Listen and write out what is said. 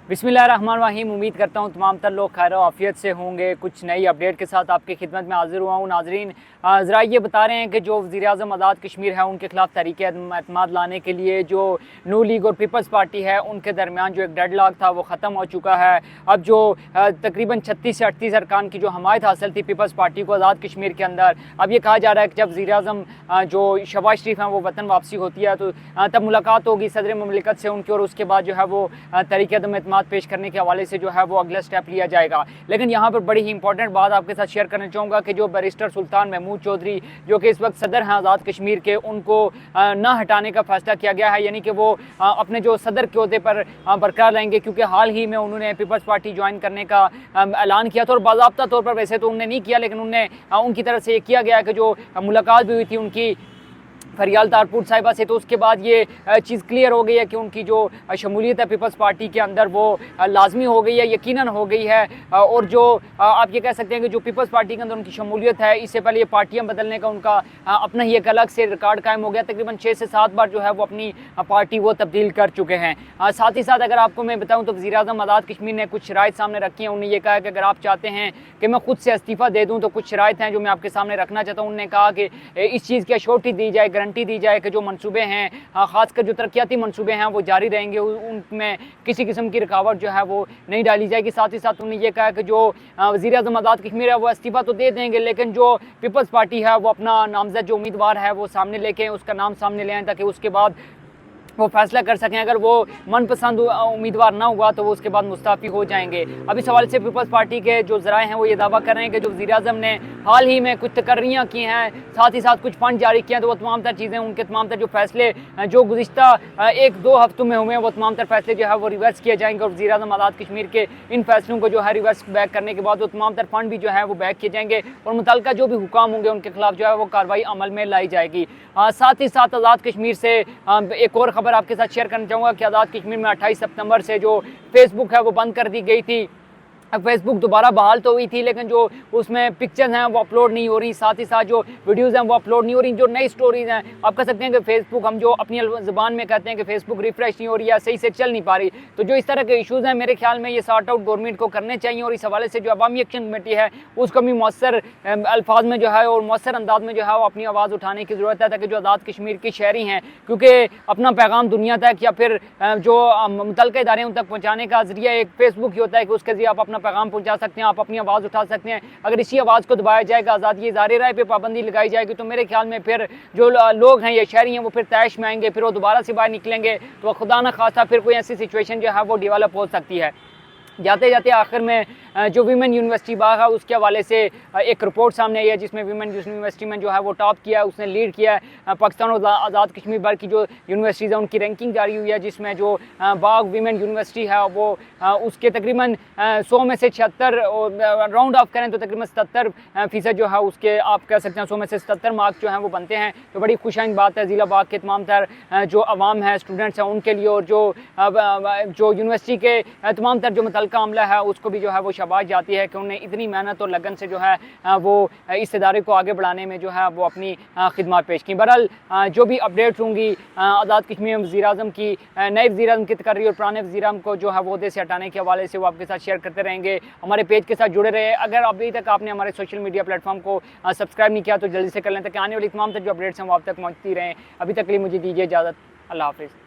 बिस्मिल्लाहिर्रहमानिर्रहीम। उम्मीद करता हूँ तमाम तर लोग खैर आफियत से होंगे। कुछ नई अपडेट के साथ आपकी खिदमत में हाजिर हुआ हूँ। नाजरीन, ज़रा ये बता रहे हैं कि जो वज़ीर-ए-आज़म आज़ाद कश्मीर है उनके खिलाफ तहरीक एतमाद लाने के लिए जो नू लीग और पीपल्स पार्टी है उनके दरमियान जो एक डेडलॉक था वो ख़त्म हो चुका है। अब जो तकरीबन 36 से 38 अरकान की जो हमायत हासिल थी पीपल्स पार्टी को आज़ाद कश्मीर के अंदर, अब ये कहा जा रहा है कि जब वज़ीर-ए-आज़म जो शहबाज शरीफ हैं वो वतन वापसी होती है तो तब मुलाकात होगी सदर ममलिकत से उनकी, और उसके बाद जो है वो तहरीक एतमाद पेश करने के हवाले से जो है वो अगला स्टेप लिया जाएगा। लेकिन यहाँ पर बड़ी ही इंपॉर्टेंट बात आपके साथ शेयर करना चाहूँगा कि जो बैरिस्टर सुल्तान महमूद चौधरी जो कि इस वक्त सदर हैं आज़ाद कश्मीर के, उनको ना हटाने का फैसला किया गया है, यानी कि वो अपने जो सदर के अहदे पर बरकरार रहेंगे, क्योंकि हाल ही में उन्होंने पीपल्स पार्टी ज्वाइन करने का ऐलान किया था। और बाज़ाब्ता तौर पर वैसे तो उन्होंने नहीं किया, लेकिन उनने उनकी तरफ से ये किया गया कि जो मुलाकात भी हुई थी उनकी फरियाल तारपुर साहिबा से, तो उसके बाद ये चीज़ क्लियर हो गई है कि उनकी जो शमूलियत है पीपल्स पार्टी के अंदर वो लाजमी हो गई है, यकीनन हो गई है। और जो आप ये कह सकते हैं कि जो पीपल्स पार्टी के अंदर उनकी शमूलियत है, इससे पहले ये पार्टियां बदलने का उनका अपना ही एक अलग से रिकॉर्ड कायम हो गया। तकरीबन 6 से 7 बार जो है वो अपनी पार्टी वो तब्दील कर चुके हैं। साथ ही साथ अगर आपको मैं बताऊँ तो वज़ीर-ए-आज़म आज़ाद कश्मीर ने कुछ शराइत सामने रखी हैं। उन्होंने ये कहा कि अगर आप चाहते हैं कि मैं खुद से इस्तीफ़ा दे दूँ तो कुछ शराइत हैं जो मैं आपके सामने रखना चाहता हूँ। उन्होंने कहा कि इस चीज़ की अश्योरिटी दी जाए, गारंटी दी जाए कि जो मंसूबे हैं, ख़ासकर जो तरक्याती मंसूबे हैं वो जारी रहेंगे, उनमें किसी किस्म की रुकावट जो है वो नहीं डाली जाएगी। साथ ही साथ उन्होंने ये कहा कि जो वज़ीर-ए-आज़म आज़ाद कश्मीर है वो इस्तीफ़ा तो दे देंगे, लेकिन जो पीपल्स पार्टी है वो अपना नामज़द जो उम्मीदवार है वो सामने लेके उसका नाम सामने ले आएँ, ताकि उसके बाद वो फैसला कर सकें। अगर वो मनपसंद उम्मीदवार ना हुआ तो वो उसके बाद मुस्ताफ़ी हो जाएंगे। अब इस हवाले से पीपल्स पार्टी के जो ज़राए हैं वो ये दावा कर रहे हैं कि जो वज़ीर-ए-आज़म ने हाल ही में कुछ तकर्रियाँ की हैं, साथ ही साथ कुछ फ़ंड जारी किए हैं, तो वो तमाम तर चीज़ें, उनके तमाम तर जो फैसले जो गुज़िश्ता 1-2 हफ्तों में हुए हैं वो तमाम तर फैसले जो है वो रिवर्स किए जाएंगे। और वज़ीर-ए-आज़म आज़ाद कश्मीर के इन फैसलों को जो है रिवर्स बैक करने के बाद वो तमाम तर फ़ंड भी जो है वो बैक किए जाएंगे और मुतल्लिका जो भी हुकाम होंगे उनके खिलाफ जो है वो कार्रवाई अमल में लाई जाएगी। साथ ही साथ आज़ाद कश्मीर से एक और ख़बर आपके साथ शेयर चाहूँगा कि आज़ाद कश्मीर में 28 सितंबर से जो फेसबुक है वो बंद कर दी गई थी। फेसबुक दोबारा बहाल तो हुई थी, लेकिन जो उसमें पिक्चर्स हैं वो अपलोड नहीं हो रही, साथ ही साथ जो वीडियोज़ हैं वो अपलोड नहीं हो रही। जो नई स्टोरीज़ हैं, आप कह सकते हैं कि फेसबुक, हम जो अपनी ज़ुबान में कहते हैं कि फेसबुक रिफ्रेश नहीं हो रही है, सही से चल नहीं पा रही, तो जो इस तरह के इशूज़ हैं मेरे ख्याल में ये सॉर्ट आउट गवर्नमेंट को करने चाहिए। और इस हवाले से जो अवामी एक्शन कमेटी है उसको भी मौसर अल्फाज में जो है और मौसर अंदाज में जो है वो अपनी आवाज़ उठाने की ज़रूरत है, ताकि जो आज़ाद कश्मीर की शहरी हैं, क्योंकि अपना पैगाम दुनिया तक या फिर जो मुतल्लिका इदारे उन तक पहुँचाने का ज़रिया एक फेसबुक ही होता है कि उसके ज़रिए आप अपना पैगाम पहुँचा सकते हैं, आप अपनी आवाज़ उठा सकते हैं। अगर इसी आवाज़ को दबाया जाएगा, आज़ादी इज़हार राय पे पाबंदी लगाई जाएगी, तो मेरे ख्याल में फिर जो लोग हैं, ये शहरी हैं, वो फिर तैश में आएंगे, फिर वो दोबारा से बाहर निकलेंगे, तो खुदा न खास्ता फिर कोई ऐसी सिचुएशन जो है वो डेवलप हो सकती है। जाते जाते आखिर में जो वीमेन यूनिवर्सिटी बाग है उसके हवाले से एक रिपोर्ट सामने आई है, जिसमें वीमेन यूनिवर्सिटी में जो है वो टॉप किया है, उसने लीड किया है। पाकिस्तान और आज़ाद कश्मीर भर की जो यूनिवर्सिटीज़ हैं उनकी रैंकिंग जारी हुई है, जिसमें जो बाग वीमेन यूनिवर्सिटी है वो उसके तकरीबन 100 में से 76, राउंड ऑफ करें तो तकरीबन 77% जो है उसके, आप कह सकते हैं 100 में से 77 मार्क्स जो हैं वो बनते हैं। तो बड़ी खुशाइन बात है ज़िला बाग के तमाम तर जो अवाम है, स्टूडेंट्स हैं, उनके लिए, और जो यूनिवर्सिटी के तमाम तर जो मुतल्लिका अमला है उसको भी जो है वो शाबाश जाती है कि उन्हें इतनी मेहनत और लगन से जो है वो इस इदारे को आगे बढ़ाने में जो है वो अपनी खिदमत पेश की। बहरहाल जो भी अपडेट्स होंगी आज़ाद कश्मीर में वज़ीर-ए-आज़म की, नए वज़ीर-ए-आज़म की तकर्री और पुराने वज़ीर-ए-आज़म को जो है वो अहदे से हटाने के हवाले से वो आपके साथ शेयर करते रहेंगे। हमारे पेज के साथ जुड़े रहे। अगर अभी तक आपने हमारे सोशल मीडिया प्लेटफॉर्म को सब्सक्राइब नहीं किया तो जल्दी से कर लें, ताकि आने वाली तमाम तक जो अपडेट्स हैं वो आप तक पहुँचती रहें। अभी तक के लिए मुझे दीजिए इजाज़त। अल्लाह हाफ़िज़।